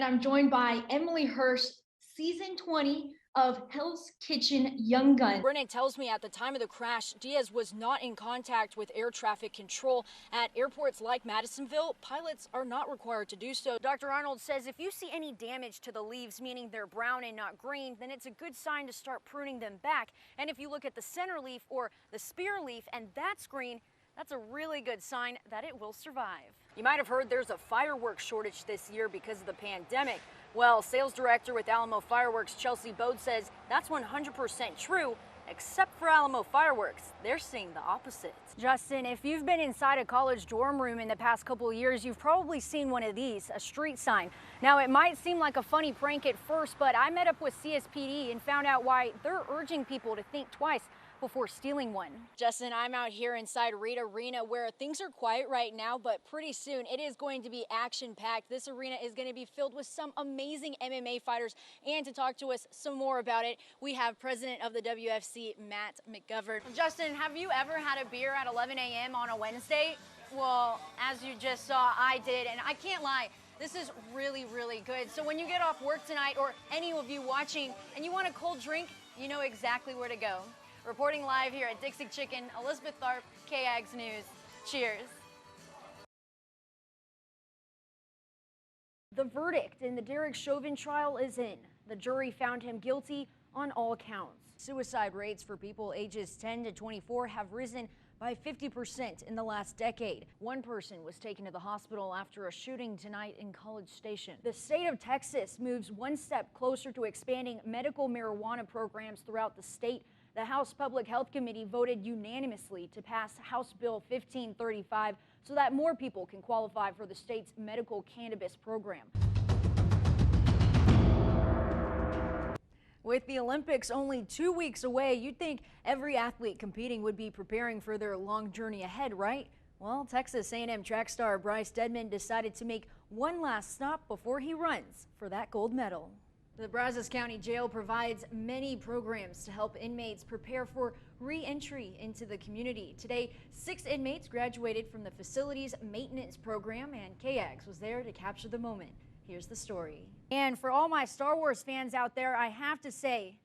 I'm joined by Emily Hirsch, season 20 of Hell's Kitchen Young Gun. Brennan tells me at the time of the crash, Diaz was not in contact with air traffic control. At airports like Madisonville, pilots are not required to do so. Dr. Arnold says if you see any damage to the leaves, meaning they're brown and not green, then it's a good sign to start pruning them back. And if you look at the center leaf or the spear leaf and that's green, that's a really good sign that it will survive. You might have heard there's a fireworks shortage this year because of the pandemic. Well, sales director with Alamo Fireworks, Chelsea Bode, says that's 100% true, except for Alamo Fireworks. They're seeing the opposite. Justin, if you've been inside a college dorm room in the past couple of years, you've probably seen one of these, a street sign. Now, it might seem like a funny prank at first, but I met up with CSPD and found out why they're urging people to think twice before stealing one. Justin, I'm out here inside Reed Arena where things are quiet right now, but pretty soon it is going to be action-packed. This arena is going to be filled with some amazing MMA fighters, and to talk to us some more about it, we have President of the WFC, Matt McGovern. Justin, have you ever had a beer at 11 a.m. on a Wednesday? Well, as you just saw, I did, and I can't lie. This is really, really good. So when you get off work tonight, or any of you watching, and you want a cold drink, you know exactly where to go. Reporting live here at Dixie Chicken, Elisabeth Tharp, KAGS News. Cheers. The verdict in the Derek Chauvin trial is in. The jury found him guilty on all counts. Suicide rates for people ages 10 to 24 have risen by 50% in the last decade. One person was taken to the hospital after a shooting tonight in College Station. The state of Texas moves one step closer to expanding medical marijuana programs throughout the state. The House Public Health Committee voted unanimously to pass House Bill 1535 so that more people can qualify for the state's medical cannabis program. With the Olympics only 2 weeks away, you'd think every athlete competing would be preparing for their long journey ahead, right? Well, Texas A&M track star Bryce Deadman decided to make one last stop before he runs for that gold medal. The Brazos County Jail provides many programs to help inmates prepare for re-entry into the community. Today, 6 inmates graduated from the facility's maintenance program, and KAGS was there to capture the moment. Here's the story. And for all my Star Wars fans out there, I have to say,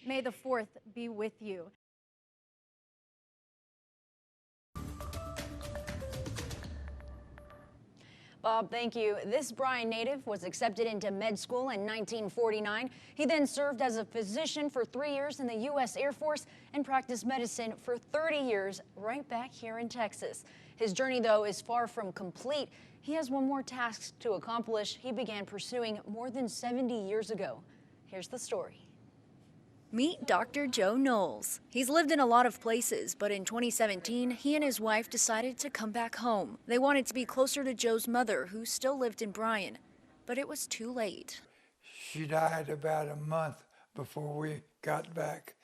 may the 4th be with you. Bob, thank you. This Bryan native was accepted into med school in 1949. He then served as a physician for 3 years in the U.S. Air Force and practiced medicine for 30 years right back here in Texas. His journey, though, is far from complete. He has one more task to accomplish he began pursuing more than 70 years ago. Here's the story. Meet Dr. Joe Knowles. He's lived in a lot of places, but in 2017, he and his wife decided to come back home. They wanted to be closer to Joe's mother, who still lived in Bryan, but it was too late. She died about a month before we got back.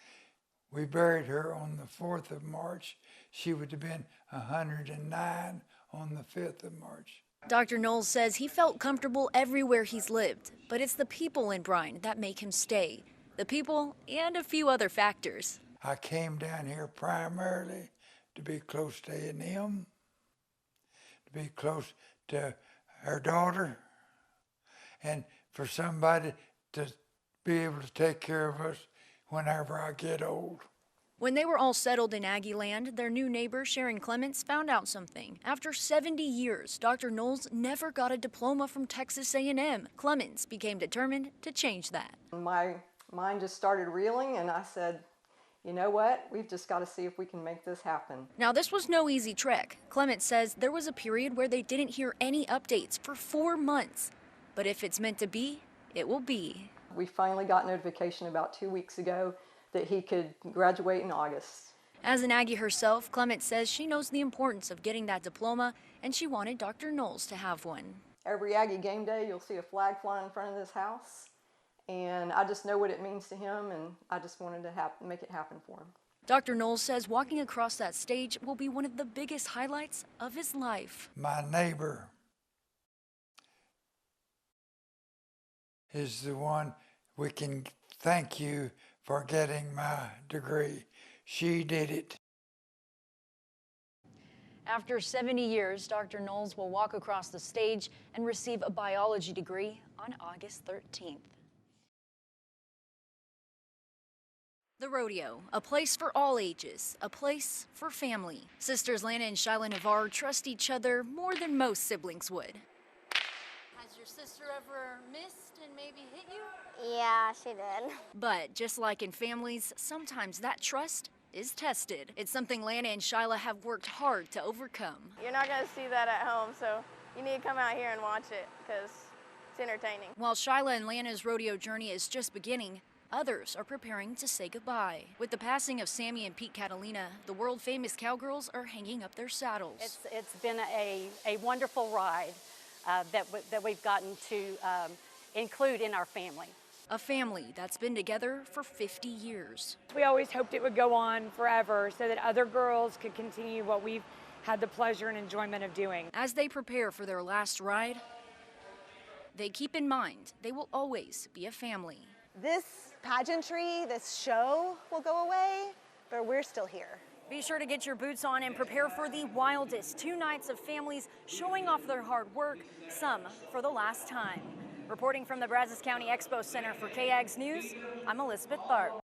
We buried her on the 4th of March. She would have been 109 on the 5th of March. Dr. Knowles says he felt comfortable everywhere he's lived, but it's the people in Bryan that make him stay. The people and a few other factors. I came down here primarily to be close to A&M, to be close to her daughter, and for somebody to be able to take care of us whenever I get old. When they were all settled in Aggie land, their new neighbor, Sharon Clements, found out something. After 70 years, Dr. Knowles never got a diploma from Texas A&M. Clements became determined to change that. My mind just started reeling, and I said, you know what? We've just got to see if we can make this happen. Now, this was no easy trek. Clements says there was a period where they didn't hear any updates for 4 months. But if it's meant to be, it will be. We finally got notification about 2 weeks ago that he could graduate in August. As an Aggie herself, Clements says she knows the importance of getting that diploma, and she wanted Dr. Knowles to have one. Every Aggie game day, you'll see a flag fly in front of this house. And I just know what it means to him, and I just wanted to make it happen for him. Dr. Knowles says walking across that stage will be one of the biggest highlights of his life. My neighbor is the one we can thank you for getting my degree. She did it. After 70 years, Dr. Knowles will walk across the stage and receive a biology degree on August 13th. The rodeo, a place for all ages, a place for family. Sisters Lana and Shyla Navarre trust each other more than most siblings would. Has your sister ever missed and maybe hit you? Yeah, she did. But just like in families, sometimes that trust is tested. It's something Lana and Shyla have worked hard to overcome. You're not going to see that at home, so you need to come out here and watch it because it's entertaining. While Shyla and Lana's rodeo journey is just beginning, others are preparing to say goodbye. With the passing of Sammy and Pete Catalina, the world-famous cowgirls are hanging up their saddles. It's been a wonderful ride that we've gotten to include in our family. A family that's been together for 50 years. We always hoped it would go on forever so that other girls could continue what we've had the pleasure and enjoyment of doing. As they prepare for their last ride, they keep in mind they will always be a family. This pageantry, this show will go away, but we're still here. Be sure to get your boots on and prepare for the wildest 2 nights of families showing off their hard work, some for the last time. Reporting from the Brazos County Expo Center for KAGS News, I'm Elisabeth Tharp.